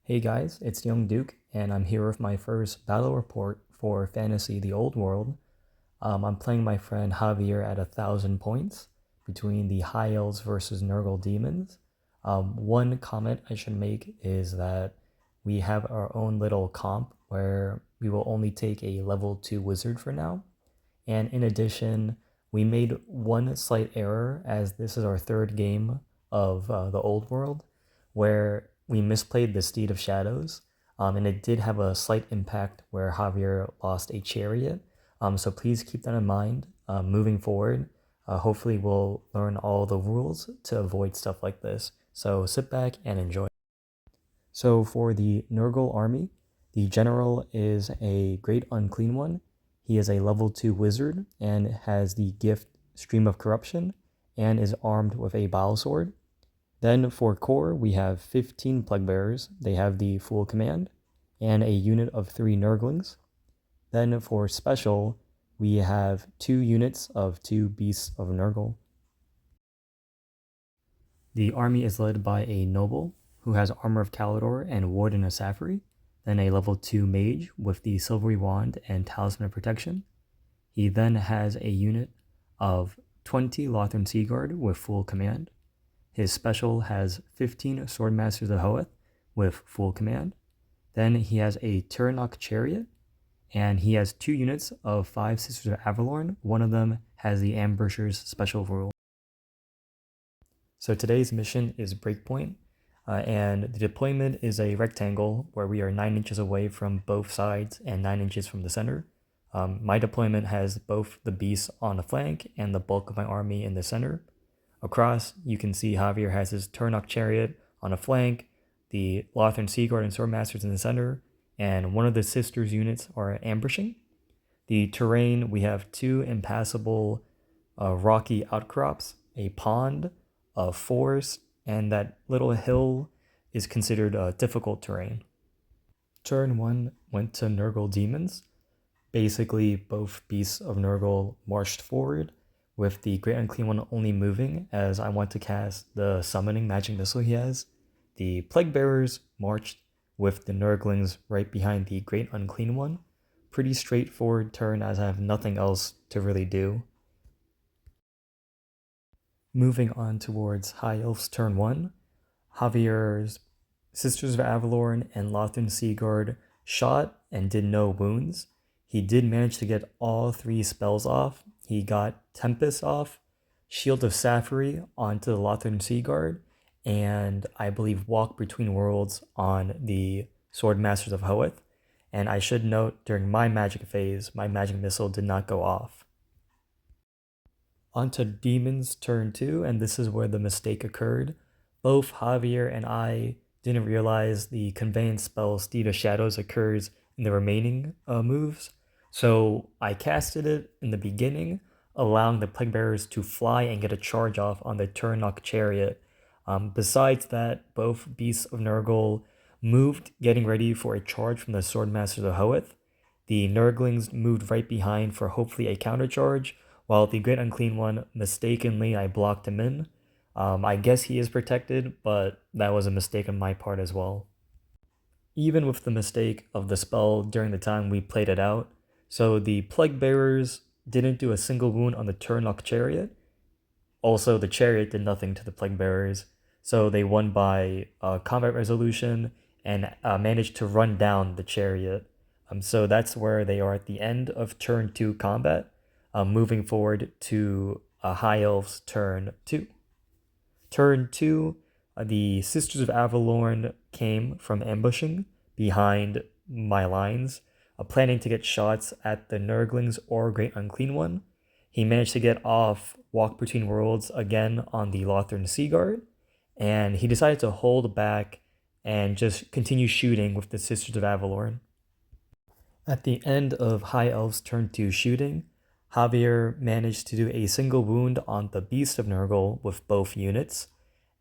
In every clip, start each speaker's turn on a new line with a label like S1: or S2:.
S1: Hey guys, it's Young Duke, and I'm here with my first battle report for Fantasy the Old World. I'm playing my friend Javier at 1,000 points between the High Elves versus Nurgle Demons. One comment I should make is that we have our own little comp where we will only take a level 2 wizard for now. And in addition, we made one slight error as this is our third game of the Old World, where we misplayed the Steed of Shadows, and it did have a slight impact where Javier lost a chariot. So please keep that in mind moving forward. Hopefully, we'll learn all the rules to avoid stuff like this. So sit back and enjoy. So for the Nurgle army, the general is a great unclean one. He is a level 2 wizard and has the gift Stream of Corruption and is armed with a bile sword. Then for core, we have 15 plague bearers. They have the full command and a unit of 3 nurglings. Then for special, we have 2 units of 2 beasts of nurgle. The army is led by a noble who has Armor of Calidor and Warden of Safri, then a level 2 mage with the Silvery Wand and Talisman of Protection. He then has a unit of 20 Lothern Seaguard with full command. His special has 15 Swordmasters of Hoeth with full command. Then he has a Turinok Chariot, and he has 2 units of 5 Sisters of Avalorn. One of them has the Ambushers special rule. So today's mission is Breakpoint, and the deployment is a rectangle where we are 9 inches away from both sides and 9 inches from the center. My deployment has both the beasts on the flank and the bulk of my army in the center. Across, you can see Javier has his Turinok Chariot on a flank, the Lothern Seaguard and Swordmasters in the center, and one of the sisters' units are ambushing. The terrain, we have 2 impassable rocky outcrops, a pond, a forest, and that little hill is considered difficult terrain. Turn 1 went to Nurgle Demons. Basically, both beasts of Nurgle marched forward, with the Great Unclean One only moving as I want to cast the Summoning Magic Missile he has. The Plague Bearers marched with the Nurglings right behind the Great Unclean One. Pretty straightforward turn as I have nothing else to really do. Moving on towards High Elves turn 1, Javier's Sisters of Avalorn and Lothern Seaguard shot and did no wounds. He did manage to get all 3 spells off. He got Tempest off, Shield of Safri onto the Lothern Seaguard, and I believe Walk Between Worlds on the Swordmasters of Hoeth. And I should note, during my magic phase, my magic missile did not go off. Onto Demons turn 2, and this is where the mistake occurred. Both Javier and I didn't realize the Conveyance spell Steed of Shadows occurs in the remaining moves. So I casted it in the beginning, allowing the Plague Bearers to fly and get a charge off on the Turinok Chariot. Besides that, both Beasts of Nurgle moved, getting ready for a charge from the Swordmasters of Hoeth. The Nurglings moved right behind for hopefully a countercharge, while the Great Unclean One, mistakenly, I blocked him in. I guess he is protected, but that was a mistake on my part as well. Even with the mistake of the spell during the time we played it out, so the Plague Bearers didn't do a single wound on the Turinok Chariot. Also, the Chariot did nothing to the Plague Bearers, so they won by combat resolution and managed to run down the Chariot. So that's where they are at the end of turn 2 combat, moving forward to High Elves turn 2. Turn 2, the Sisters of Avalorn came from ambushing behind my lines, planning to get shots at the Nurglings or Great Unclean One. He managed to get off Walk Between Worlds again on the Lothern Seaguard, and he decided to hold back and just continue shooting with the Sisters of Avalorn. At the end of High Elves turn 2 shooting, Javier managed to do a single wound on the Beast of Nurgle with both units,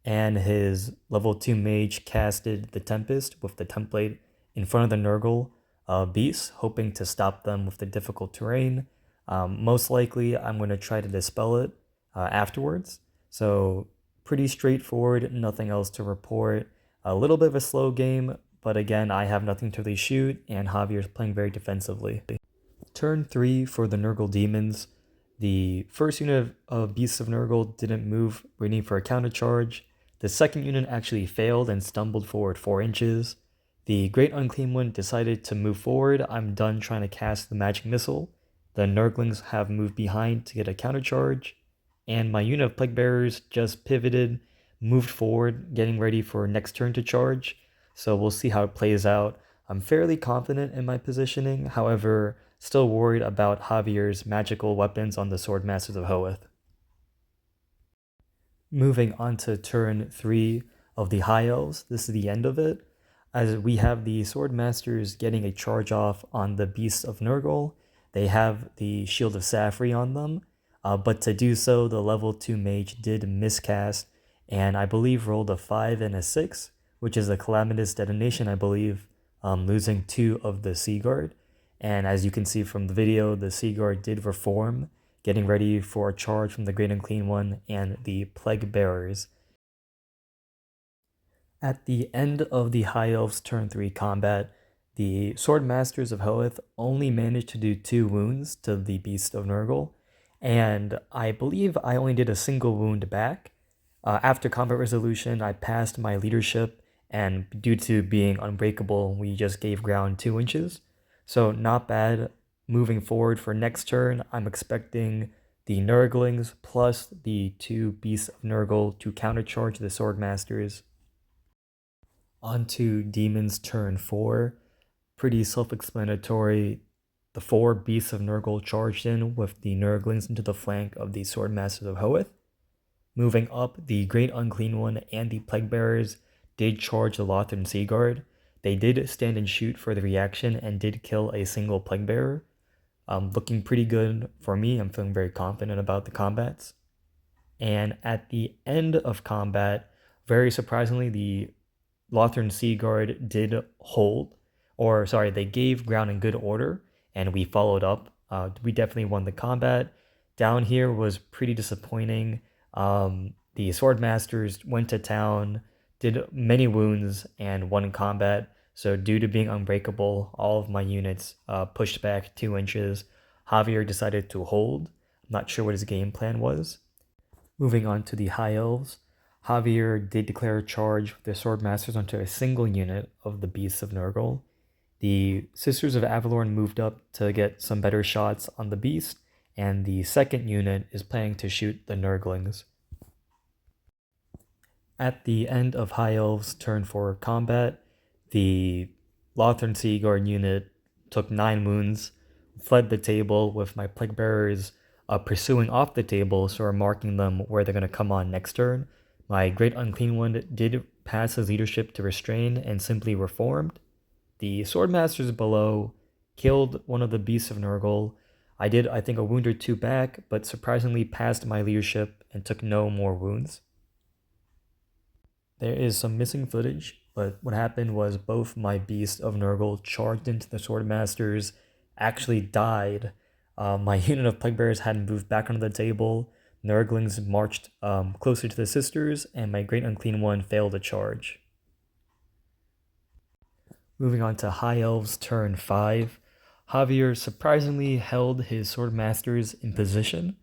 S1: and his level 2 mage casted the Tempest with the template in front of the Nurgle beasts, hoping to stop them with the difficult terrain. Most likely, I'm going to try to dispel it afterwards. So pretty straightforward, nothing else to report. A little bit of a slow game, but again, I have nothing to really shoot, and Javier's playing very defensively. Turn 3 for the Nurgle Demons. The first unit of Beasts of Nurgle didn't move, waiting for a counter charge. The second unit actually failed and stumbled forward 4 inches. The Great Unclean One decided to move forward. I'm done trying to cast the magic missile. The Nurglings have moved behind to get a counter charge. And my unit of Plague Bearers just pivoted, moved forward, getting ready for next turn to charge. So we'll see how it plays out. I'm fairly confident in my positioning, however, still worried about Javier's magical weapons on the Sword Masters of Hoeth. Moving on to turn 3 of the High Elves, this is the end of it, as we have the Sword Masters getting a charge off on the Beasts of Nurgle. They have the Shield of Safri on them, but to do so, the level 2 mage did miscast, and I believe rolled a 5 and a 6, which is a Calamitous Detonation, I believe, losing 2 of the Sea Guard. And as you can see from the video, the Sea Guard did reform, getting ready for a charge from the Great Unclean One and the Plague Bearers. At the end of the High Elves turn 3 combat, the Sword Masters of Hoeth only managed to do 2 wounds to the Beast of Nurgle, and I believe I only did a single wound back. After combat resolution, I passed my leadership, and due to being unbreakable, we just gave ground 2 inches. So not bad. Moving forward for next turn, I'm expecting the Nurglings plus the 2 Beasts of Nurgle to countercharge the Sword Masters. Onto Demons turn 4. Pretty self-explanatory. The 4 Beasts of Nurgle charged in with the Nurglings into the flank of the Sword Masters of Hoeth. Moving up, the Great Unclean One and the Plague Bearers did charge the Lothern Sea Guard. They did stand and shoot for the reaction and did kill a single Plague Bearer. Looking pretty good for me. I'm feeling very confident about the combats. And at the end of combat, very surprisingly, the Lothern Sea Guard did hold, or sorry, they gave ground in good order, and we followed up. We definitely won the combat. Down here was pretty disappointing. The Sword Masters went to town, did many wounds, and won combat. So due to being unbreakable, all of my units pushed back 2 inches. Javier decided to hold. I'm not sure what his game plan was. Moving on to the High Elves, Javier did declare a charge with the Sword Masters onto a single unit of the Beasts of Nurgle. The Sisters of Avalorn moved up to get some better shots on the Beast, and the second unit is planning to shoot the Nurglings. At the end of High Elves' turn 4 combat, the Lothern Sea Guard unit took 9 wounds, fled the table with my Plague Bearers pursuing off the table, so we're marking them where they're going to come on next turn. My Great Unclean One did pass his leadership to restrain and simply reformed. The Sword Masters below killed one of the Beasts of Nurgle. I did, I think, a wound or 2 back, but surprisingly passed my leadership and took no more wounds. There is some missing footage, but what happened was both my Beasts of Nurgle charged into the Sword Masters, actually died. My unit of Plague Bearers hadn't moved back onto the table. Nurglings marched closer to the Sisters, and my Great Unclean One failed a charge. Moving on to High Elves turn 5, Javier surprisingly held his Sword Masters in position,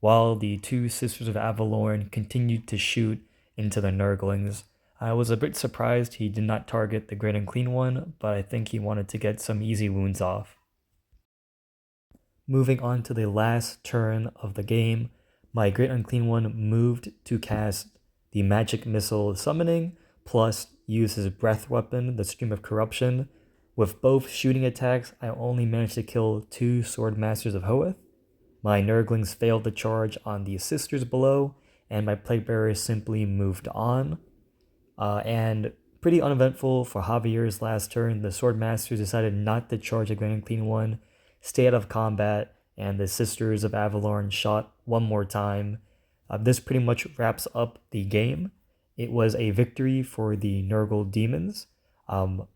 S1: while the 2 Sisters of Avalorn continued to shoot into the Nurglings. I was a bit surprised he did not target the Great Unclean One, but I think he wanted to get some easy wounds off. Moving on to the last turn of the game, my Great Unclean One moved to cast the Magic Missile Summoning, plus use his breath weapon, the Stream of Corruption. With both shooting attacks, I only managed to kill 2 Sword Masters of Hoeth. My Nurglings failed the charge on the Sisters below, and my Plague Bearers simply moved on. And pretty uneventful for Javier's last turn, the Sword Masters decided not to charge the Great Unclean One, stay out of combat, and the Sisters of Avalorn shot one more time. This pretty much wraps up the game. It was a victory for the Nurgle Demons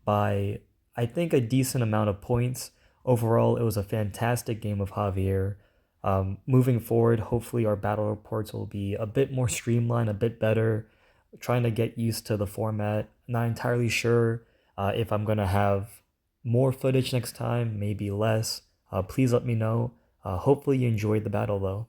S1: by, I think, a decent amount of points. Overall, it was a fantastic game of Javier. Moving forward, hopefully our battle reports will be a bit more streamlined, a bit better. Trying to get used to the format. Not entirely sure If I'm gonna have more footage next time, maybe less, please let me know. Hopefully you enjoyed the battle though.